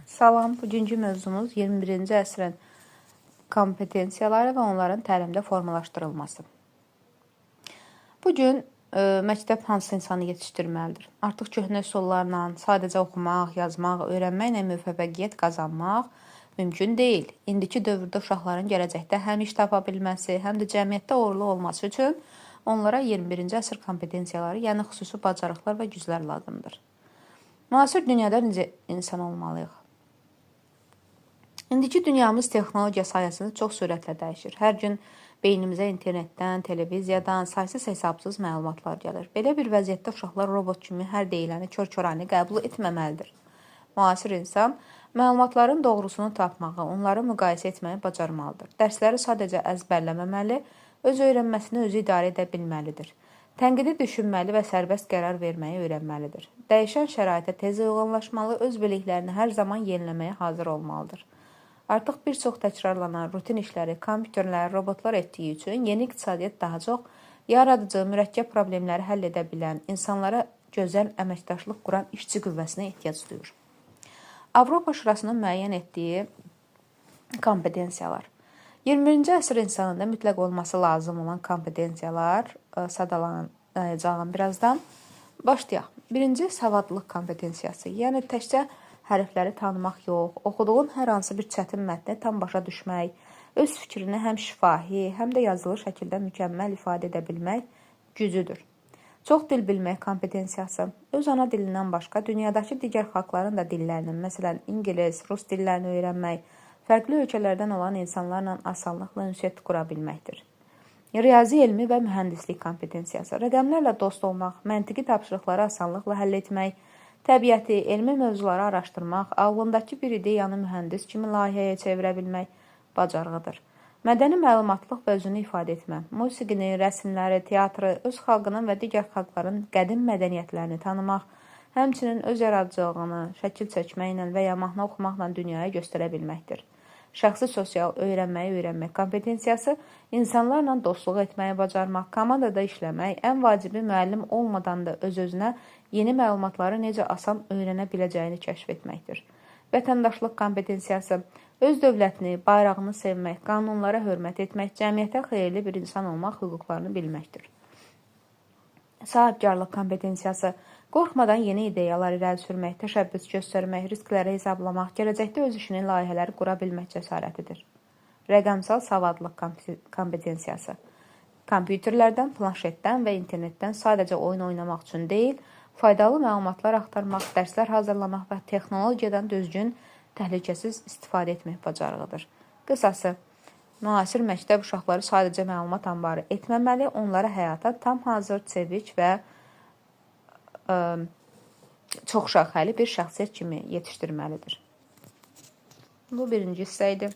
Salam, bugünkü mövzumuz 21-ci əsrin kompetensiyaları və onların təlimdə formalaşdırılması. Bugün məktəb hansı insanı yetişdirməlidir? Artıq köhnə üsullarla sadəcə oxumaq, yazmaq, öyrənməklə müvəffəqiyyət qazanmaq mümkün deyil. İndiki dövrdə uşaqların gələcəkdə həm iş tapa bilməsi, həm də cəmiyyətdə uğurlu olması üçün onlara 21-ci əsr kompetensiyaları, yəni xüsusi bacarıqlar və güclər lazımdır. Müasir dünyada necə insan olmalıyıq? İndiki dünyamız texnologiya sayəsində çox sürətlə dəyişir. Hər gün beynimizə internetdən, televiziyadan, saysız-hesabsız məlumatlar gəlir. Belə bir vəziyyətdə uşaqlar robot kimi hər deyiləni kör-körani qəbul etməməlidir. Müasir insan məlumatların doğrusunu tapmağı, onları müqayisə etməyi bacarmalıdır. Dərsləri sadəcə əzbərləməməli, öz öyrənməsini özü idarə edə bilməlidir. Tənqidi düşünməli və sərbəst qərar verməyi öyrənməlidir. Dəyişən şəraitə tez uyğunlaşmalı, öz biliklərini hər zaman yeniləməyə hazır olmalıdır. Artıq bir çox təkrarlanan rutin işləri kompüterlər, robotlar etdiyi üçün yeni iqtisadiyyat daha çox yaradıcı, mürəkkəb problemləri həll edə bilən, insanlara gözəl əməkdaşlıq quran işçi qüvvəsinə ehtiyac duyur. Avropa Şurasının müəyyən etdiyi kompetensiyalar. 21-ci əsr insanında mütləq olması lazım olan kompetensiyalar sadalanacağım birazdan. Başlayaq. Birinci, savadlılıq kompetensiyası. Yəni təkcə hərfləri tanımaq yox, oxuduğun hər hansı bir çətin mətni tam başa düşmək, öz fikrini həm şifahi, həm də yazılı şəkildə mükəmməl ifadə edə bilmək gücüdür. Çox dil bilmək kompetensiyası. Öz ana dilindən başqa dünyadakı digər xalqların da dillərinin, məsələn, İngilis, Rus dillərini öyrənmək, fərqli ölkələrdən olan insanlarla asanlıqla ünsiyyət qura bilməkdir. Riyazi elmi və mühəndislik kompetensiyası. Rəqəmlərlə dost olmaq, məntiqi tapşırıqları asanlıqla həll etmək, təbiəti, elmi mövzuları araşdırmaq, ağlındakı bir ideyanı mühəndis kimi layihəyə çevirə bilmək bacarığıdır. Mədəni məlumatlıq və özünü ifadə etmə, musiqini, rəsmləri, teatrı, öz xalqının və digər xalqların qədim mədəniyyətlərini tanımaq, həmçinin öz yaradıcılığını şəkil çəkməklə və ya mahnı oxumaqla dünyaya göstərə bilməkdir. Şəxsi sosial öyrənmək kompetensiyası, insanlarla dostluq etməyi bacarmaq, komandada işləmək, ən vacibi müəllim olmadan da öz-özünə yeni məlumatları necə asan öyrənə biləcəyini kəşf etməkdir. Vətəndaşlıq kompetensiyası, öz dövlətini, bayrağını sevmək, qanunlara hörmət etmək, cəmiyyətə xeyirli bir insan olmaq hüquqlarını bilməkdir. Sahibkarlıq kompetensiyası, qorxmadan yeni ideyalar irəli sürmək, təşəbbüs göstərmək, riskləri hesablamaq, gələcəkdə öz işinin layihələri qura bilmək cəsarətidir. Rəqəmsal savadlıq kompetensiyası, kompüterlərdən, planşetdən və internetdən sadəcə oyun oynamaq üçün deyil, faydalı məlumatlar axtarmaq, dərslər hazırlamaq və texnologiyadan düzgün, təhlükəsiz istifadə etmək bacarığıdır. Qısası, müasir məktəb uşaqları sadəcə məlumat anbarı etməməli, onları həyata tam hazır, çevik və çox şaxəli bir şəxsiyyət kimi yetişdirməlidir. Bu birinci hissə idi.